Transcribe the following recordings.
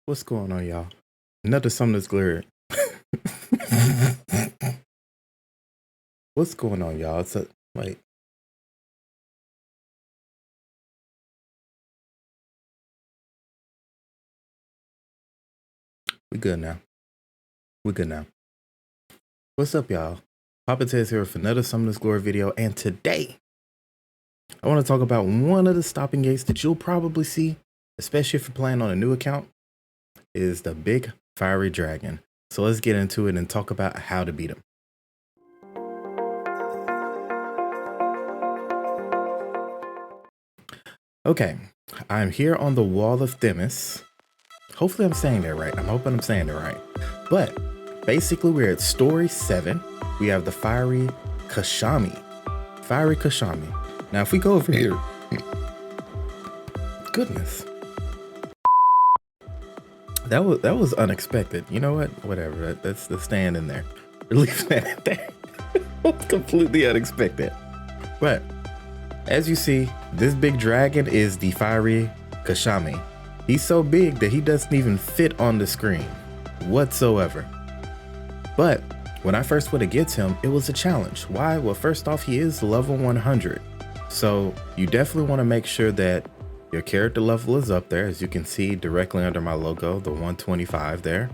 What's going on, y'all? Another summonersglory. What's going on, y'all? Wait. We good now. We good now. What's up, y'all? Papa Tez here with another summonersglory video, and today I want to talk about one of the stopping gates that you'll probably see, especially if you're playing on a new account, is the big fiery dragon. So let's get into it and talk about how to beat him. Okay, I'm here on the wall of Themis. Hopefully I'm saying that right. I'm hoping I'm saying it right. But basically we're at story 7. We have the fiery KUSHAMI. Fiery KUSHAMI. Now if we go over here, goodness. That was unexpected. You know what? Whatever. That's the stand in there. We're leaving that there. Completely unexpected. But as you see, this big dragon is the fiery KUSHAMI. He's so big that he doesn't even fit on the screen whatsoever. But when I first went against him, it was a challenge. Why? Well, first off, he is level 100. So you definitely want to make sure that your character level is up there. As you can see directly under my logo, the 125 there.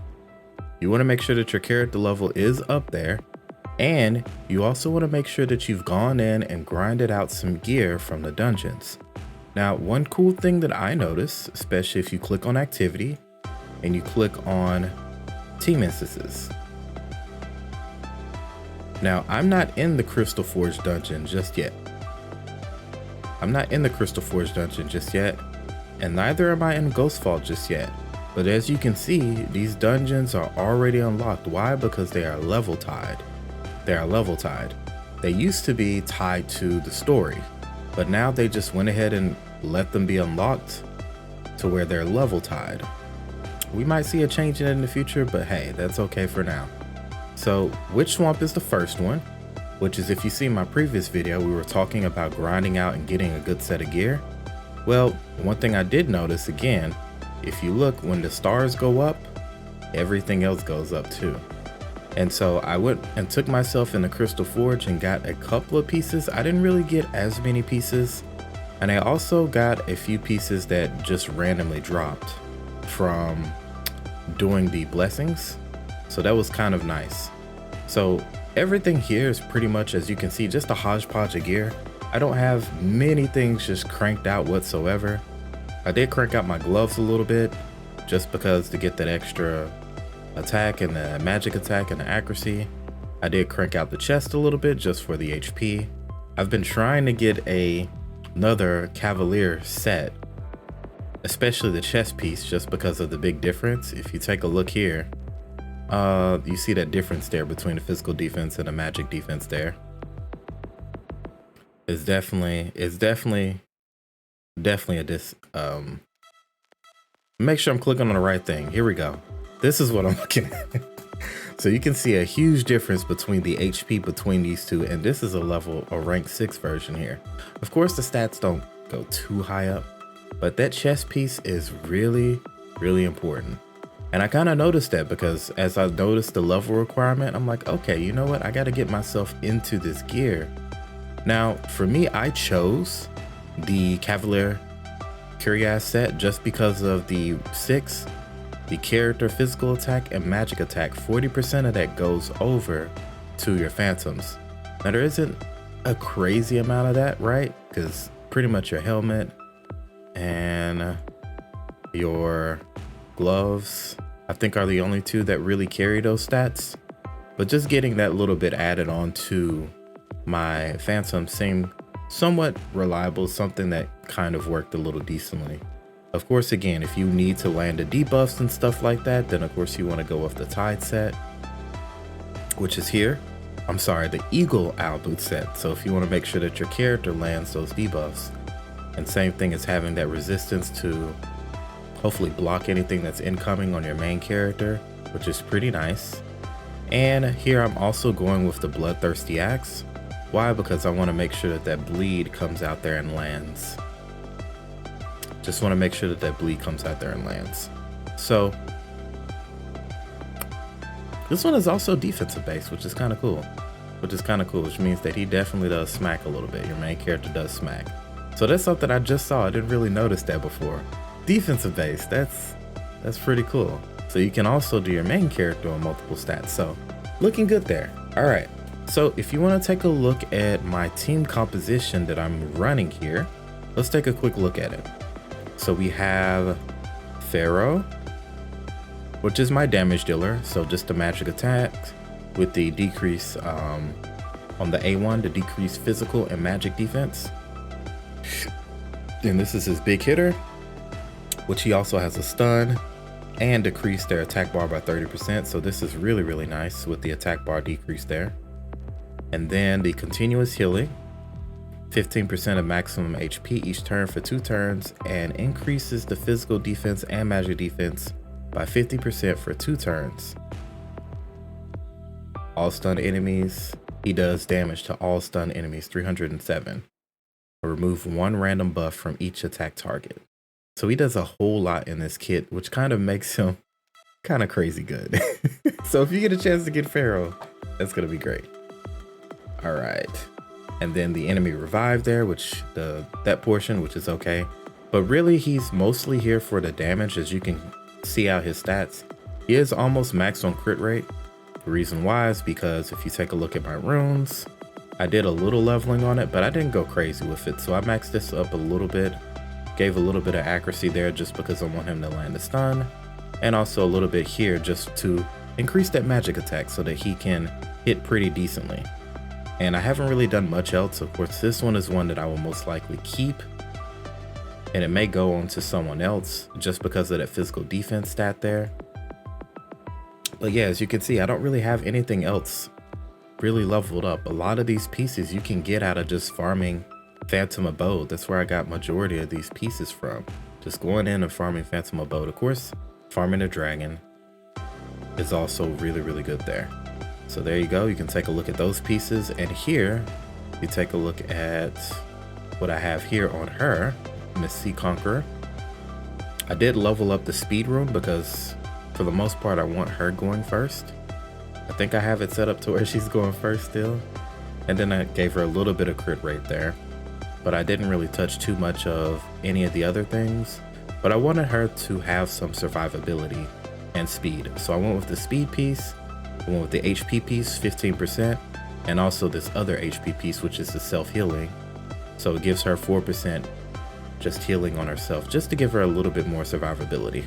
You want to make sure that your character level is up there. And you also want to make sure that you've gone in and grinded out some gear from the dungeons. Now, one cool thing that I notice, especially if you click on activity and you click on team instances. Now, I'm not in the Crystal Forge dungeon just yet. And neither am I in Ghost Vault just yet. But as you can see, these dungeons are already unlocked. Why? Because they are level tied. They used to be tied to the story, but now they just went ahead and let them be unlocked to where they're level tied. We might see a change in it in the future, but hey, that's okay for now. So Witch Swamp is the first one, which is, if you see my previous video, we were talking about grinding out and getting a good set of gear. Well, one thing I did notice, again, if you look, when the stars go up, everything else goes up too. And so I went and took myself in the Crystal Forge and got a couple of pieces. I didn't really get as many pieces. And I also got a few pieces that just randomly dropped from doing the blessings. So that was kind of nice. So everything here is pretty much, as you can see, just a hodgepodge of gear. I don't have many things just cranked out whatsoever. I did crank out my gloves a little bit just because to get that extra attack and the magic attack and the accuracy. I did crank out the chest a little bit just for the HP. I've been trying to get another Cavalier set, especially the chest piece, just because of the big difference. If you take a look here, you see that difference there between the physical defense and the magic defense there. It's definitely a make sure I'm clicking on the right thing. Here we go. This is what I'm looking at. So you can see a huge difference between the HP between these two, and this is a rank 6 version here. Of course, the stats don't go too high up, but that chest piece is really, really important. And I kind of noticed that because as I noticed the level requirement, I'm like, okay, you know what? I got to get myself into this gear. Now, for me, I chose the Cavalier Curious set just because of the 6. The character physical attack and magic attack, 40% of that goes over to your phantoms. Now there isn't a crazy amount of that, right? Because pretty much your helmet and your gloves, I think, are the only two that really carry those stats. But just getting that little bit added on to my phantom seemed somewhat reliable, something that kind of worked a little decently. Of course, again, if you need to land the debuffs and stuff like that, then of course you want to go with the Tide set, which is here. I'm sorry, the Eagle Owl Boot set. So if you want to make sure that your character lands those debuffs, and same thing as having that resistance to hopefully block anything that's incoming on your main character, which is pretty nice. And here I'm also going with the Bloodthirsty Axe. Why? Because I want to make sure that that bleed comes out there and lands. Just want to make sure that that bleed comes out there and lands. So this one is also defensive based, which is kind of cool. Which means that he definitely does smack a little bit. Your main character does smack. So that's something I just saw. I didn't really notice that before. Defensive based, that's pretty cool. So you can also do your main character on multiple stats. So looking good there. All right. So if you want to take a look at my team composition that I'm running here, let's take a quick look at it. So we have Pharaoh, which is my damage dealer. So just the magic attack with the decrease on the A1 to decrease physical and magic defense. And this is his big hitter, which he also has a stun and decrease their attack bar by 30%. So this is really, really nice with the attack bar decrease there. And then the continuous healing, 15% of maximum HP each turn for 2 turns, and increases the physical defense and magic defense by 50% for 2 turns. All stunned enemies, he does damage to all stunned enemies, 307. Remove 1 random buff from each attack target. So he does a whole lot in this kit, which kind of makes him kind of crazy good. So if you get a chance to get Pharaoh, that's gonna be great. All right. And then the enemy revive there, which that portion, which is okay. But really he's mostly here for the damage. As you can see out his stats, he is almost max on crit rate. The reason why is because if you take a look at my runes, I did a little leveling on it, but I didn't go crazy with it. So I maxed this up a little bit, gave a little bit of accuracy there just because I want him to land a stun, and also a little bit here just to increase that magic attack so that he can hit pretty decently. And I haven't really done much else. Of course, this one is one that I will most likely keep, and it may go on to someone else just because of that physical defense stat there. But yeah, as you can see, I don't really have anything else really leveled up. A lot of these pieces you can get out of just farming Phantom Abode. That's where I got majority of these pieces from. Just going in and farming Phantom Abode. Of course, farming a dragon is also really, really good there. So there you go. You can take a look at those pieces. And here, you take a look at what I have here on her, Miss Sea Conqueror. I did level up the speed rune because for the most part, I want her going first. I think I have it set up to where she's going first still. And then I gave her a little bit of crit rate there, but I didn't really touch too much of any of the other things. But I wanted her to have some survivability and speed. So I went with the speed piece, I went with the HP piece, 15%, and also this other HP piece, which is the self-healing. So it gives her 4% just healing on herself, just to give her a little bit more survivability.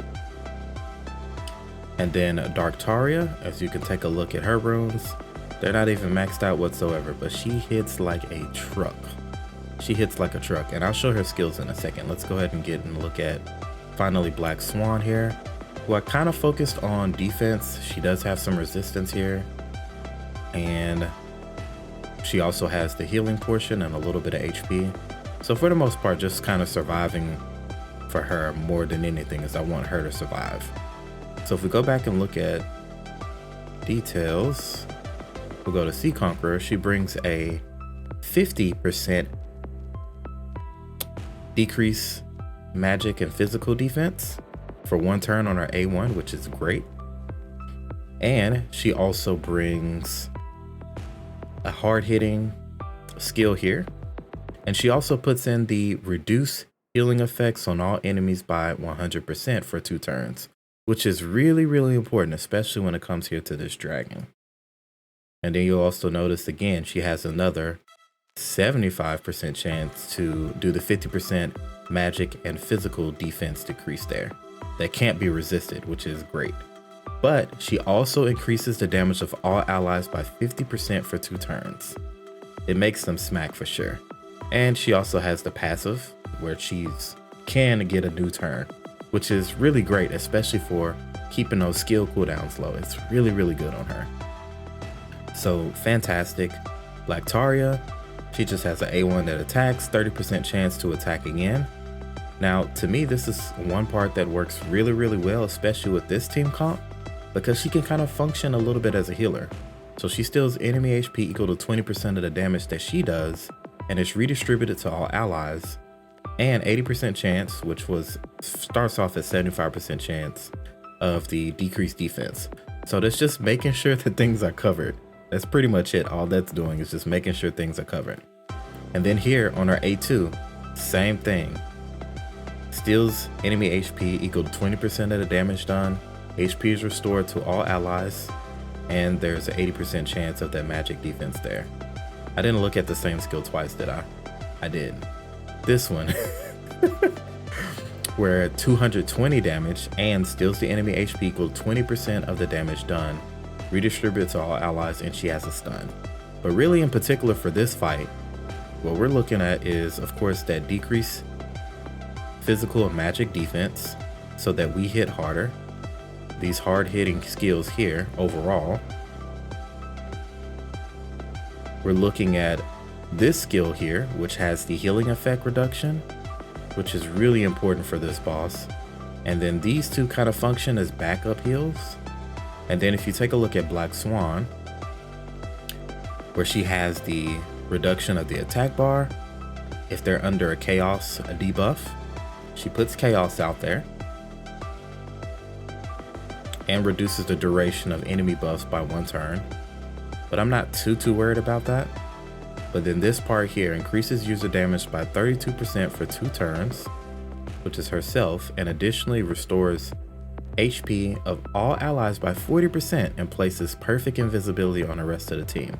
And then Darktaria, as you can take a look at her runes, they're not even maxed out whatsoever, but she hits like a truck. She hits like a truck, and I'll show her skills in a second. Let's go ahead and look at finally Black Swan here, who I kind of focused on defense. She does have some resistance here, and she also has the healing portion and a little bit of HP. So for the most part, just kind of surviving for her more than anything, is I want her to survive. So if we go back and look at details, we'll go to Sea Conqueror. She brings a 50% decrease magic and physical defense for 1 turn on her A1, which is great. And she also brings a hard-hitting skill here. And she also puts in the reduce healing effects on all enemies by 100% for 2 turns, which is really, really important, especially when it comes here to this dragon. And then you'll also notice again, she has another 75% chance to do the 50% magic and physical defense decrease there. That can't be resisted, which is great. But she also increases the damage of all allies by 50% for 2 turns. It makes them smack for sure. And she also has the passive where she can get a new turn, which is really great, especially for keeping those skill cooldowns low. It's really, really good on her. So fantastic. Darktaria, she just has an A1 that attacks, 30% chance to attack again. Now, to me, this is one part that works really, really well, especially with this team comp, because she can kind of function a little bit as a healer. So she steals enemy HP equal to 20% of the damage that she does, and it's redistributed to all allies. And 80% chance, which starts off at 75% chance of the decreased defense. So that's just making sure that things are covered. That's pretty much it. All that's doing is just making sure things are covered. And then here on our A2, same thing. Steals enemy HP equal to 20% of the damage done. HP is restored to all allies, and there's an 80% chance of that magic defense there. I didn't look at the same skill twice, did I? I did. This one, where 220 damage and steals the enemy HP equal to 20% of the damage done, redistribute to all allies, and she has a stun. But really in particular for this fight, what we're looking at is, of course, that decrease physical and magic defense so that we hit harder. These hard hitting skills here overall. We're looking at this skill here, which has the healing effect reduction, which is really important for this boss. And then these two kind of function as backup heals. And then if you take a look at Black Swan, where she has the reduction of the attack bar, if they're under a chaos debuff, she puts chaos out there and reduces the duration of enemy buffs by 1 turn. But I'm not too worried about that. But then this part here increases user damage by 32% for 2 turns, which is herself, and additionally restores HP of all allies by 40% and places perfect invisibility on the rest of the team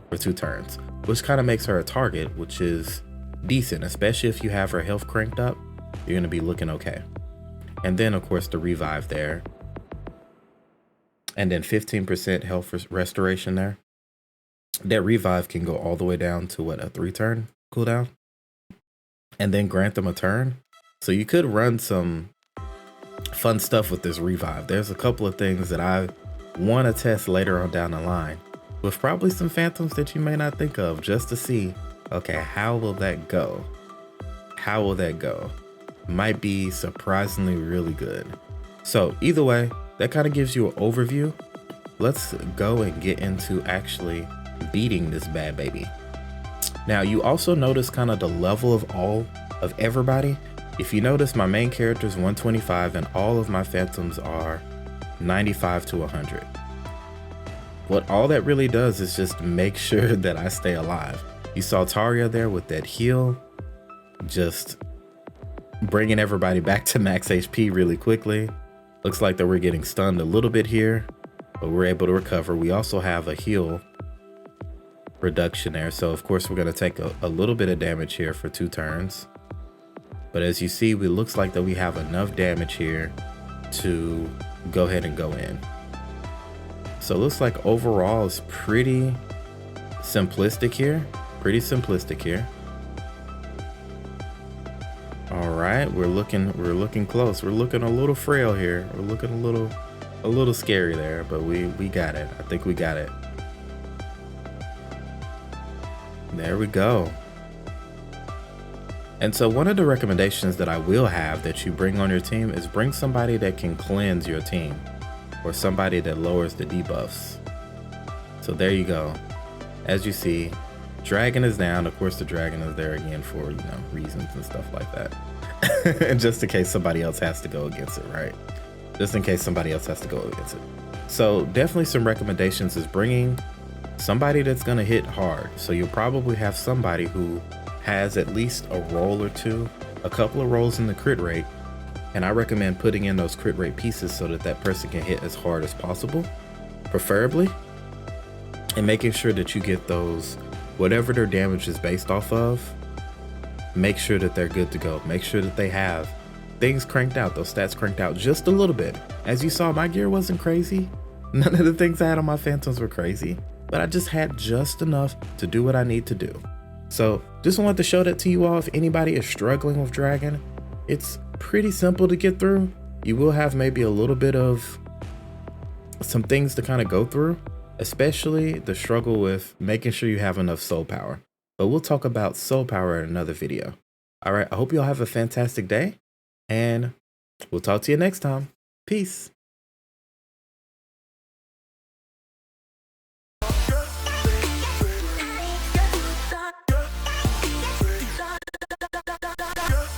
for 2 turns, which kind of makes her a target, which is decent, especially if you have her health cranked up. You're going to be looking okay. And then of course the revive there, and then 15% health restoration there. That revive can go all the way down to what, a 3-turn cooldown, and then grant them a turn. So you could run some fun stuff with this revive. There's a couple of things that I want to test later on down the line with probably some phantoms that you may not think of, just to see, okay, how will that go? How will that go? Might be surprisingly really good. So either way, that kind of gives you an overview. Let's go and get into actually beating this bad baby. Now you also notice kind of the level of everybody. If you notice, my main character is 125 and all of my phantoms are 95 to 100. What all that really does is just make sure that I stay alive. You saw Taria there with that heal, just bringing everybody back to max HP really quickly. Looks like that we're getting stunned a little bit here, but we're able to recover. We also have a heal reduction there, so of course we're going to take a little bit of damage here for 2 turns. But as you see, it looks like that we have enough damage here to go ahead and go in. So it looks like overall it's pretty simplistic here. All right, we're looking close. We're looking a little frail here. We're looking a little scary there, but we got it. I think we got it. There we go. And so one of the recommendations that I will have that you bring on your team is bring somebody that can cleanse your team, or somebody that lowers the debuffs. So there you go. As you see, dragon is down. Of course the dragon is there again for, reasons and stuff like that. And just in case somebody else has to go against it, right? Just in case somebody else has to go against it. So definitely some recommendations is bringing somebody that's gonna hit hard. So you'll probably have somebody who has at least a roll or two, a couple of rolls in the crit rate. And I recommend putting in those crit rate pieces so that that person can hit as hard as possible, preferably. And making sure that you get those, whatever their damage is based off of, make sure that they're good to go. Make sure that they have things cranked out, those stats cranked out just a little bit. As you saw, my gear wasn't crazy. None of the things I had on my phantoms were crazy, but I just had just enough to do what I need to do. So just wanted to show that to you all. If anybody is struggling with dragon, it's pretty simple to get through. You will have maybe a little bit of some things to kind of go through, especially the struggle with making sure you have enough soul power. But we'll talk about soul power in another video. All right, I hope you all have a fantastic day, and we'll talk to you next time. Peace.